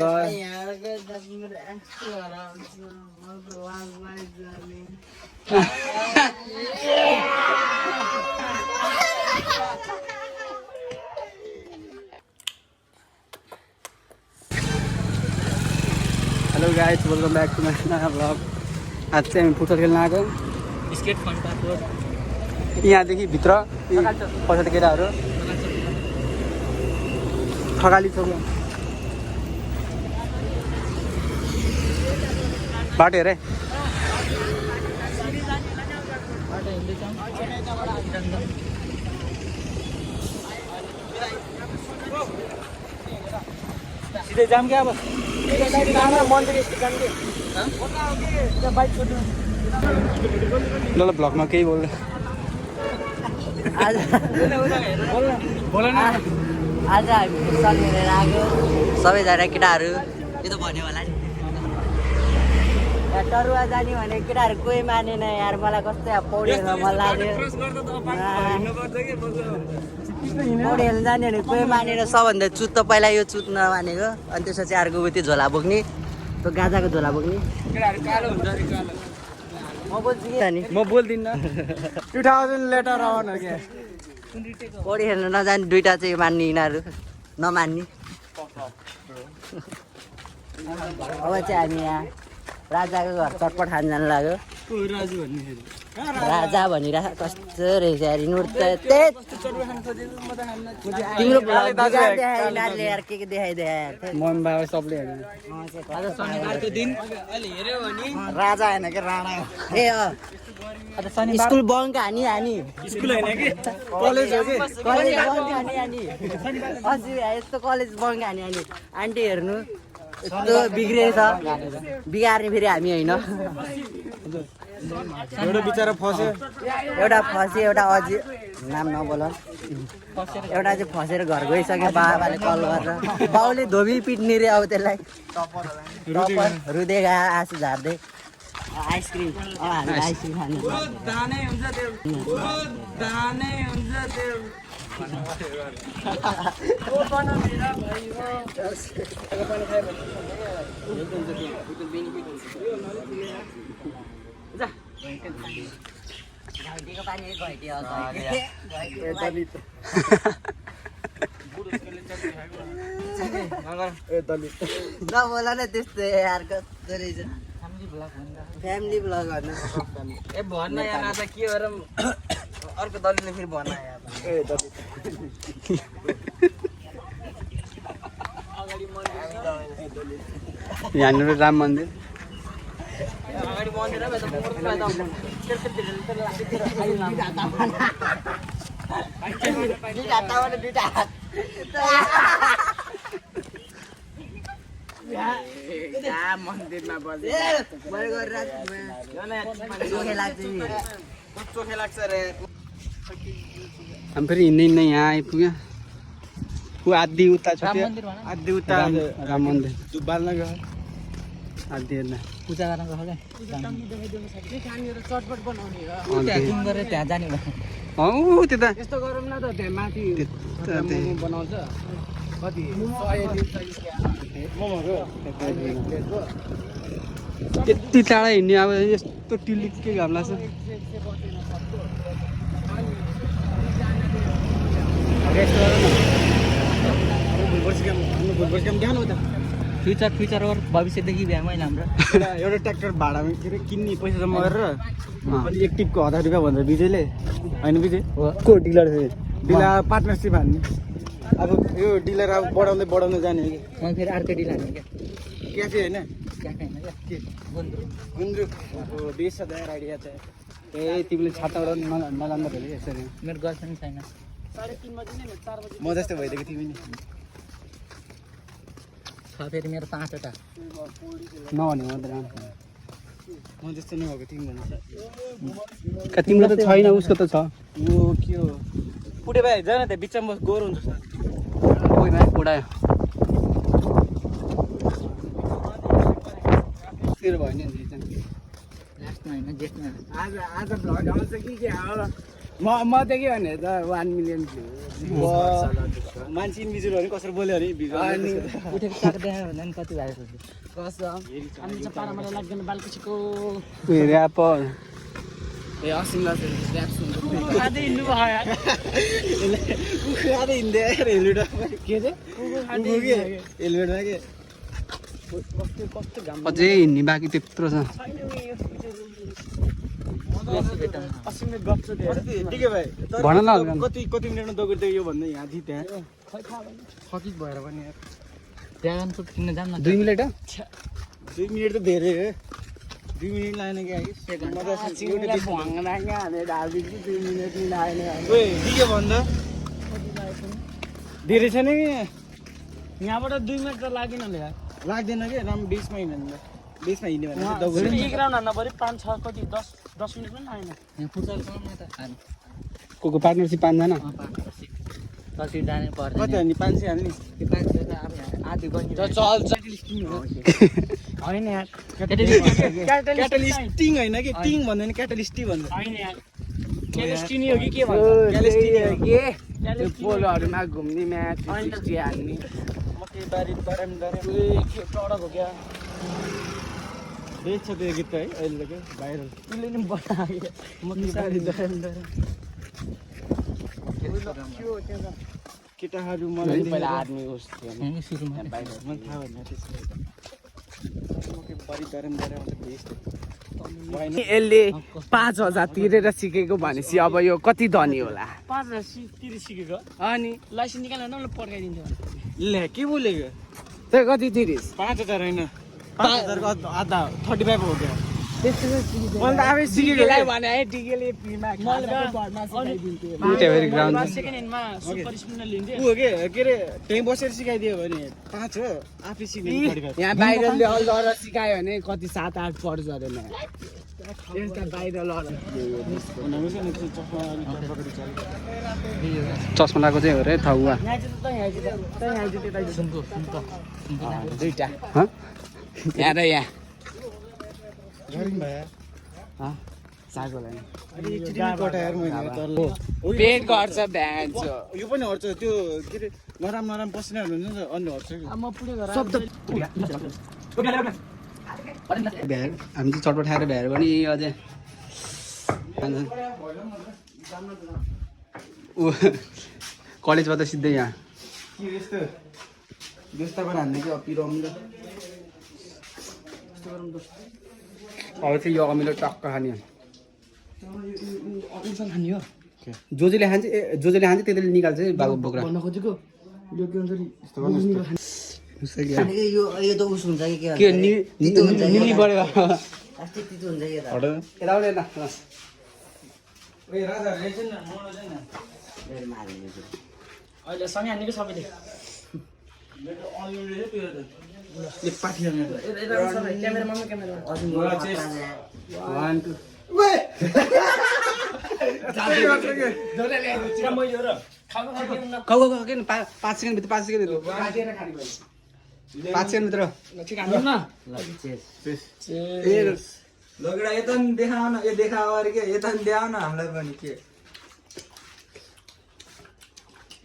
Hello guys, welcome back to my नयाँ vlog. आज चाहिँ हामी फुटबल खेल्न आएको। स्केट फन पार्क रोड यहाँदेखि भित्र पछाडि केटाहरू खगाली चोक बाटो हेरे सीधे जाम क्या बस ल भ्लगमा केही बोल्नु आज हामी फुटबल खेलेर आएको सबैजना केटाहरू यो त भन्यो होला नि टरुवा जाने भने केटाहरू कोही मानेन यार। मलाई कस्तो पौडी खेल्न मन लाग्यो। पौडी खेल्न जाने भने कोही मानेन। सबभन्दा चुत त पहिला यो चुत नमानेको, अनि त्यसपछि अर्को उति झोला बोक्ने, त्यो गाजाको झोला बोक्ने। म बोल्छु कि नि, म बोल्दिनँ 2000 लेटर आउन हो क्या। पौडी खेल्न नजाने दुइटा चाहिँ मान्ने, यिनीहरू नमान्ने। अब चाहिँ हामी यहाँ राजाको घर चटपट खान जानु लाग्यो। राजा भनिरहेको कस्तो रहेछ यार नोट त। तिम्रो देखाइनाले यार के देखाइदिए यार। मम बाबा सबले हेर्नु। आज शनिबारको दिन अहिले हेर्यो भने राजा होइन कि राणा हो। ए आज शनिबार स्कुल बङ्क हानी स्कुल होइन कि कलेज हो कि कलेज बङ्क हानी अझै यस्तो कलेज बङ्क हानी आन्टी हेर्नु यस्तो बिग्रेछ। बिगार्ने फेरि हामी होइन। एउटा बिचरा फस्यो। एउटा फस्यो, एउटा अझै नाम नबोल। एउटा चाहिँ फसेर घर गइसक्यो। बाबाले कल गरेर बाउले धोबी पिट्ने रे अब त्यसलाई। रुँदै गयो आँसु झार्दै। आइसक्रिम हामी आइसक्रिम खानु। घैँटीको पानी घैँटी नबोल न त्यस्तो यार। कस्तो रहेछ फ्यामिली ब्लग भन्नु। ए भन्न यार आज के हो र अर्को दलितले फेरि भन्न यार। यहाँनिर राम मन्दिर। अगाडि मन्दिर मन्दिरमा चोखे लाग्छ रे। हामी फेरि हिँड्दै यहाँ आइपुग्यो। ऊ आधी उता छ, आधी उता राम मन्दिर बाल्न गयो। आधी हेर्न पूजा गर्न गयो क्या त्यहाँ जाने हौ त्यता यस्तो गरौँ न त त्यहाँ माथि बनाउँछ कति यति टाढा हिँड्ने अब यस्तो टिलिक्कै घाम लाग्छ। फ्युचर भविष्यदेखि भ्यामै हाम्रो एउटा ट्र्याक्टर भाडामा के अरे किन्ने पैसा जम्मा गरेर अनि एक टिपको 1000 रुपियाँ भनेर विजयले होइन विजय को डिलर थियो डिलर पार्टनरसिप हान्ने। अब यो डिलर अब बढाउँदै जाने हो कि मैले फेरि अर्कै डिल हाल्ने क्या क्याफे होइन क्याफे होइन क्या के गुन्द्रुक बेस छ दायर आइडिया छ। ए तिमीले छाताबाट नजान्दा भयो कि यसरी। मेरो गर्लफ्रेन्ड छैन। म जस्तै भइदिएको तिमी नि छ फेरि मेरो 5वटा नभने मात्रै राम्रो। म जस्तो नभएको तिमी भन्नु तिम्रो त छैन, उसको त छ। यो के हो पुटे भाइ जान त्यहाँ बिचमा गोर हुन्छ कोही भाइ पुडायो तेरो भयो नि लास्टमा होइन जेठमा। आज भ्लग आउँछ कि के हो म त के भने त 1 मिलियन भ्यू मान्छे इन्भिजुअल भने कसरी बोल्यो अरे अनि उठेको चाक देखायो भने नि कति भएको थियो कसम हामी चाहिँ पारामाला लाग्दैन बालकुसीको ऱ्यापर ए असिमला ऱ्याप सुन्नु आधै हिँड्नु भयो यार आधै हिँड्दै यार हेलमेट के चाहिँ हेलमेटमा के अझै हिँड्ने बाँकी त्यत्रो छ भन न कति मिनटमा दौडिँदै यो भन्दा यहाँ थिएँ त्यहाँ थकित भएर पनि यार ड्रागन फ्रुट किन्न जाऊँ न 2 मिनट 2 मिनट त धेरै हो 2 मिनट लागेन कि के भन्दा धेरै छैन कि यहाँबाट 2 मिनट त लागेन नि यार लाग्दैन कि राम्रो बिचमा हिँड्नु बिचमा हिँड्यो भने एक राउन्ड हान्न पऱ्यो 5 6 कति 10 मिनट पनि आएन यहाँ फुटबल खेलौँ न त को पार्टनरसिप 5 जना कसरी जाने पर्दैन कति हाल्ने 500 हाल्ने त्यो मान्छे त अब आधी बन्यो होइन यार क्याटलिस्टिङ होइन कि टिङ भन्दैन क्याटलिस्टी भन्छ होइन यार क्यालिस्टिनी हो कि के भन्छ त्यो पोलोहरूमा घुम्ने म्याच 360 हाल्ने मकैबारी के प्रडक्ट हो क्या देख्छ त्यो गीत त है अहिले के भाइरल उसले नि बनायो मकैबारी केटाहरू मलाई पहिला आर्मी होस् यहीँ सुरुमा बाहिर मलाई थाहा भएन त्यसले मकैबारी यसले 5,000 तिरेर सिकेको भनेपछि अब यो कति धनी होला 5,000 तिरी सिकेको अनि लाइसेन्स निकालेर न पड्काइदिन्थ्यो ले के बोलेको त्यही कति तिरिस 5,000 होइन 5,000 को आधा 35 हो गया मैले त आफै सिकेको भने है टिकेले फ्रीमा सेकेन्ड ह्यान्डमा सुपर स्पिनर लिन्थ्यो ऊ हो के अरे त्यहीँ बसेर सिकाइदियो भने 5 हो आफै सिक्ने 35 यहाँ बाहिर लर सिकायो भने कति 7-8 पर्छ अरे न यता बाहिर लर चस्मा लगाएको चाहिँ हो रे थाउवा दुईटा यहाँ र यहाँ सागोलाई पेट गर्छ भ्यान्छ यो पनि हट्छ त्यो के अरे नराम पसिनाहरू हुन्छ नि त अन्य हट्छ भ्याएर हामी चाहिँ चटपट खाएर भ्याएर पनि अझै ऊ कलेजबाट सिधै यहाँ के यस्तो दोस्ता पनि हान्ने कि पिराउनु अब चाहिँ यो अमिलो टक्क खाने खाने हो जो जसले खान्छ त्यसले निकाल्छ है बाबु बोक्रा भन्न खोजेको यो के हुन्छ अनि यो त उस हुन्छ कि के निली बढेको अस्ति तितो हुन्छ कि यता आउने यता ओए राजा रहेछन् न मोडो छैन अहिले सँगै हानेको सबैले मेरो अनलाइन रहेछ त्यो त एक पाठी हाल्ने क्यामेरामा 1 2 किन 5 सेकेन्ड भित्र 5 सेकेन्ड भित्र लगडा यता नि देखाउन यो देखाओ अरे के यता नि देखाउन हामीलाई पनि के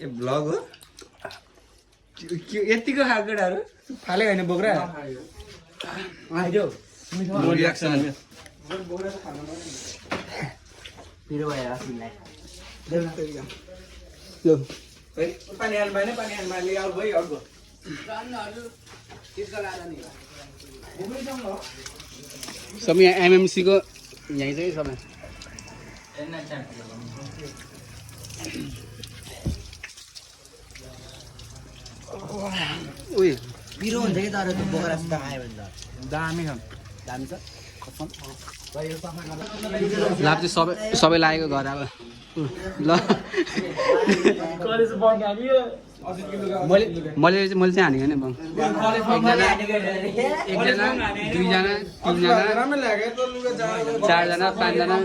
ए ब्लग हो यतिको खालको केटाहरू फाले होइन बोक्रा रियाक्सन पिरो भयो अस्तिलाई पानी हाल्नु भएन पानी हाल्नु भएन आउट भयो अर्को सबै यहाँ एमएमसी को यहीँ चाहिँ सबै उयो पिरो हुन्छ कि तर त्यो बोकेर सुत्दा खायो भने त दामी छ दामी छ लाभ चाहिँ सबै लागेको घर अब ल मैले चाहिँ हानेको होइन बङ एकजना दुईजना तिनजना 4जना 5जना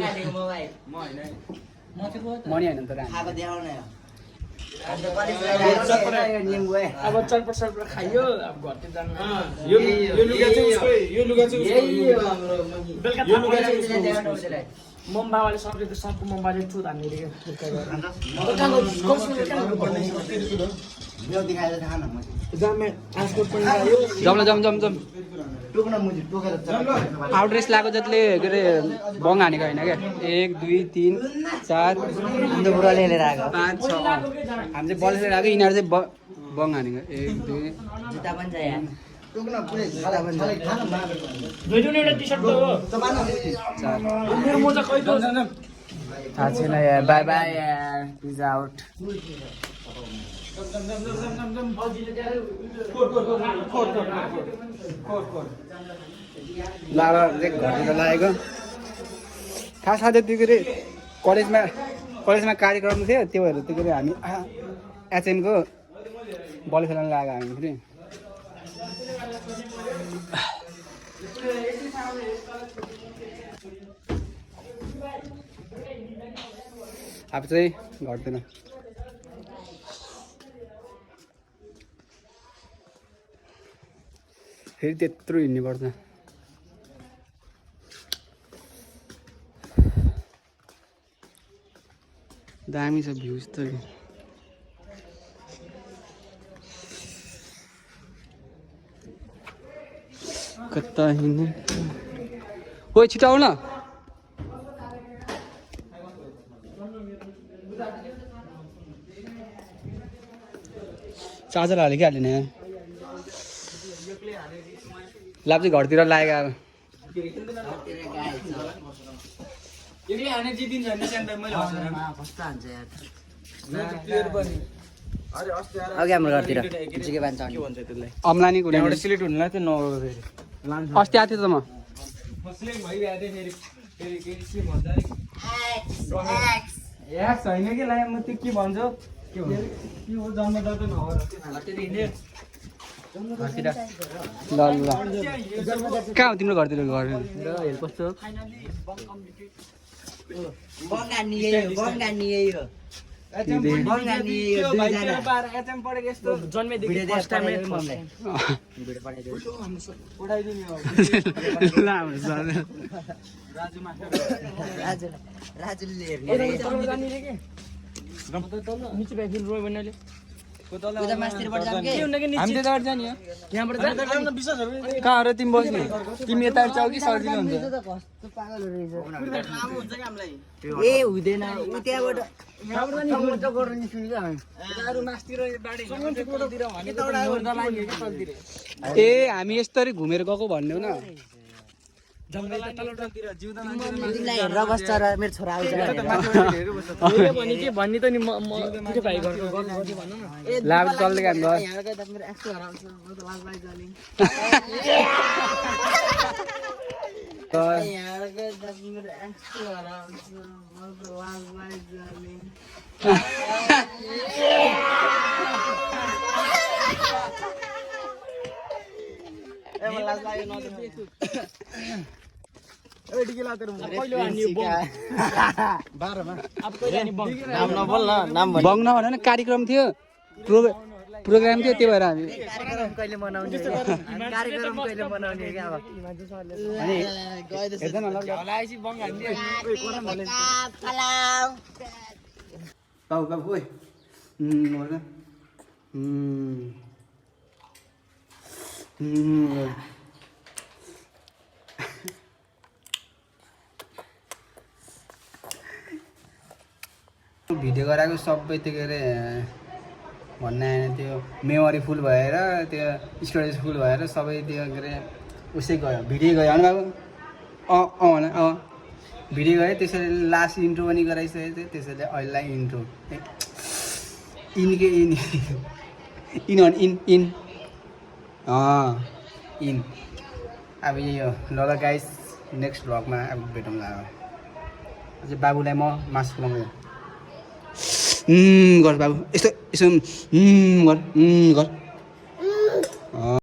मनी होइन तर खाएको देखाउन अब चटपट सटपट खाइयो अब घरतिर जानु यो लुगा चाहिँ उसको यो लुगा चाहिँ बेलुका मम बाबाले सक्यो त सबको मम बाबाले चुत हान्ने रे जम आउट रेस लगाएको जतिले के अरे बङ हानेको होइन क्या 1 2 3 4 बुढाले लिएर आएको 5 6 हामी चाहिँ बल लिएर आएको यिनीहरू चाहिँ बङ हानेको 1 2 जुत्ता पनि छ यहाँ दुईजना एउटा टी-शर्ट त हो मेरो मोजा कहिले थाहा छैन यार बाई बाई यार पिज आउट लाएर चाहिँ घरतिर लागेको खास त्यो के अरे कलेजमा कार्यक्रम थियो त्यो भएर त्यो के अरे हामी एचएमको बल खेल्न लागेको हामी फेरि अब चाहिँ घट्दैन फेरि त्यत्रो हिँड्नुपर्छ दामी छ भ्यूज त कता हिँड्ने ओ छिटो आउ न चार्जर हाल्यो कि हालेन लाभ चाहिँ घरतिर लागेको अघि हाम्रो घरतिर के भन्छ अम्लानी कुनै सिलेक्ट हुनुलाई त्यो नगएको फेरि अस्ति आएको थियो त म छैन कि लाइ म त्यो के भन्छु के हो जन्मदाता नहो ल कहाँ हो तिम्रो घरतिर घर कस्तो बङ्गानी यही हो जन्मेदेखि फर्स्ट टाइम राजुले कहाँ र तिमी बस्ने तिमी यता जाऊ कि सजिलो हुन्छ ए हुँदैन त्यहाँबाट ए हामी यस्तरी घुमेर गएको भन्ने हो न तिमीलाई हेरेर बस्छ र मेरो छोरा आउँछ भने के भन्ने त नि म भाइ घरको लाभ चल्दै काम गर बङ नभन न कार्यक्रम थियो प्रोग्राम थियो त्यही भएर हामी कार्यक्रम कहिले मनाउने क्या अब बाबु ओइ भिडियो गराएको सबै त्यो के अरे भन्न आएन त्यो मेमोरी फुल भएर त्यो स्टोरेज फुल भएर सबै त्यो के अरे उसै गयो भिडियो गयो होइन बाबु भन भिडियो गयो त्यसरी लास्ट इन्ट्रो पनि गराइसकेको थियो त्यसैले अहिलेलाई इन्ट्रो इनके इन इन अब यही हो ल गाइस नेक्स्ट भ्लगमा अब भेटौँला अझै बाबुलाई म मासु खुवाउँदै गर बाबु यस्तो यसो गर